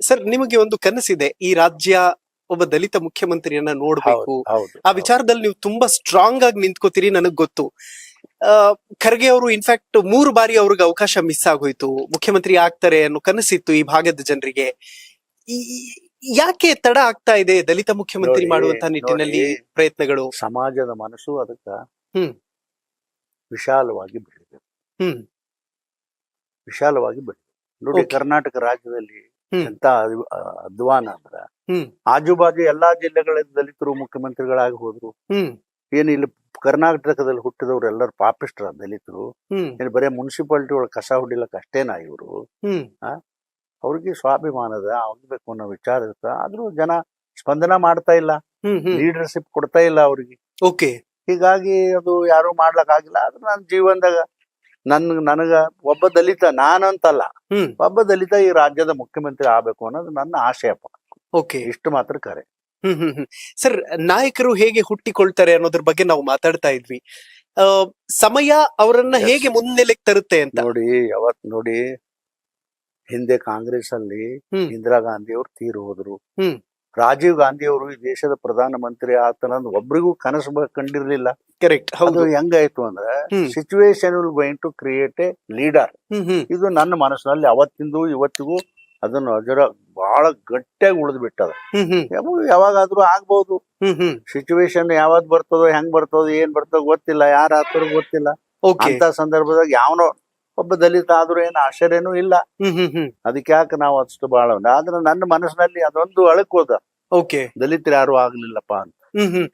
Sir, ನಿಮಗೆ ಒಂದು ಕನಸಿದೆ, ಈ ರಾಜ್ಯ ಒಬ್ಬ ದಲಿತ ಮುಖ್ಯಮಂತ್ರಿಯನ್ನ ನೋಡ್ಬೇಕು. ಹೌದು ಆ ವಿಚಾರದಲ್ಲಿ ನೀವು ತುಂಬಾ ಸ್ಟ್ರಾಂಗ್ ಆಗಿ ನಿಂತ್ಕೋತೀರಿ, ನನಗ್ ಗೊತ್ತು. ಖರ್ಗೆ ಅವರು ಇನ್ಫ್ಯಾಕ್ಟ್ 3 ಬಾರಿ ಅವ್ರಿಗೆ ಅವಕಾಶ ಮಿಸ್ ಆಗೋಯ್ತು, ಮುಖ್ಯಮಂತ್ರಿ ಆಗ್ತಾರೆ ಅನ್ನೋ ಕನಸಿತ್ತು ಈ ಭಾಗದ ಜನರಿಗೆ. ಯಾಕೆ ತಡ ಆಗ್ತಾ ಇದೆ ದಲಿತ ಮುಖ್ಯಮಂತ್ರಿ ಮಾಡುವಂತ ನಿಟ್ಟಿನಲ್ಲಿ ಪ್ರಯತ್ನಗಳು? ಸಮಾಜದ ಮನಸ್ಸು ಅದಕ್ಕ ಹ್ಮ್ ವಿಶಾಲವಾಗಿ ಬೆಳಿಬೇಕು. ವಿಶಾಲವಾಗಿ ಬೆಳಿಬೇಕು. ನೋಡಿ, ಕರ್ನಾಟಕ ರಾಜ್ಯದಲ್ಲಿ ಎಂತ ಅಧ್ವಾನ ಅಂದ್ರ ಆಜು ಬಾಜು ಎಲ್ಲಾ ಜಿಲ್ಲೆಗಳ ದಲಿತರು ಮುಖ್ಯಮಂತ್ರಿಗಳಾಗಿ ಹೋದ್ರು. ಏನ್ ಇಲ್ಲಿ ಕರ್ನಾಟಕದಲ್ಲಿ ಹುಟ್ಟಿದವ್ರು ಎಲ್ಲರೂ ಪಾಪಿಸ್ಟ್ರ ದಲಿತರು? ಏನ್ ಬರೇ ಮುನ್ಸಿಪಾಲಿಟಿ ಒಳಗೆ ಕಸ ಹೊಡಿಲಕ್ ಅಷ್ಟೇನಾ ಇವ್ರು? ಅವ್ರಿಗೆ ಸ್ವಾಭಿಮಾನದ ಆಗ್ಬೇಕು ಅನ್ನೋ ವಿಚಾರ ಇರ್ತ, ಆದ್ರೂ ಜನ ಸ್ಪಂದನ ಮಾಡ್ತಾ ಇಲ್ಲ, ಲೀಡರ್ಶಿಪ್ ಕೊಡ್ತಾ ಇಲ್ಲ ಅವ್ರಿಗೆ. ಓಕೆ, ಹೀಗಾಗಿ ಅದು ಯಾರು ಮಾಡ್ಲಕ್ ಆಗಿಲ್ಲ. ಆದ್ರೆ ನನ್ನ ಜೀವನದಾಗ ನನಗ ಒಬ್ಬ ದಲಿತ, ನಾನಂತಲ್ಲ, ಒಬ್ಬ ದಲಿತ ಈ ರಾಜ್ಯದ ಮುಖ್ಯಮಂತ್ರಿ ಆಗ್ಬೇಕು ಅನ್ನೋದು ನನ್ನ ಆಶಯಪ್ಪ. ಓಕೆ, ಇಷ್ಟು ಮಾತ್ರ ಕರೆ. ಸರ್, ನಾಯಕರು ಹೇಗೆ ಹುಟ್ಟಿಕೊಳ್ತಾರೆ ಅನ್ನೋದ್ರ ಬಗ್ಗೆ ನಾವು ಮಾತಾಡ್ತಾ ಇದ್ವಿ. ಸಮಯ ಅವರನ್ನ ಹೇಗೆ ಮುನ್ನೆಲೆಗೆ ತರುತ್ತೆ ಅಂತ ನೋಡಿ, ಹಿಂದೆ ಕಾಂಗ್ರೆಸ್ ಅಲ್ಲಿ ಇಂದಿರಾ ಗಾಂಧಿ ಅವರು ತೀರು ಹೋದ್ರು. ರಾಜೀವ್ ಗಾಂಧಿ ಅವರು ಈ ದೇಶದ ಪ್ರಧಾನ ಮಂತ್ರಿ ಆಗ್ತಾನಂದ್ ಒಬ್ರಿಗೂ ಕನಸು ಕಂಡಿರ್ಲಿಲ್ಲ. ಕರೆಕ್ಟ್. ಅದು ಹೆಂಗಾಯ್ತು ಅಂದ್ರೆ, situation will going to create a leader. ಇದು ನನ್ನ ಮನಸ್ಸಿನಲ್ಲಿ ಅವತ್ತಿಂದು ಇವತ್ತಿಗೂ ಅದನ್ನು ಅಜರ ಬಹಳ ಗಟ್ಟಿಯಾಗಿ ಉಳಿದ್ ಬಿಟ್ಟದ. ಯಾವಾಗಾದ್ರೂ ಆಗ್ಬಹುದು. ಸಿಚುವೇಶನ್ ಯಾವ್ದು ಬರ್ತದೋ, ಹೆಂಗ್ ಬರ್ತದೋ, ಏನ್ ಬರ್ತದೋ ಗೊತ್ತಿಲ್ಲ, ಯಾರ ಆತರು ಗೊತ್ತಿಲ್ಲ. ಅಂತ ಸಂದರ್ಭದಾಗ ಯಾವನೋ ಒಬ್ಬ ದಲಿತ ಆದ್ರೂ ಏನು ಆಶ್ಚರ್ಯನೂ ಇಲ್ಲ. ಅದಕ್ಕೆ ಯಾಕೆ ನಾವು ಅಷ್ಟು ಬಾಳ, ಆದ್ರೆ ನನ್ನ ಮನಸ್ಸಿನಲ್ಲಿ ಅದೊಂದು ಅಳಕೋದ, ದಲಿತರು ಯಾರು ಆಗ್ಲಿಲ್ಲಪ್ಪ ಅಂತ.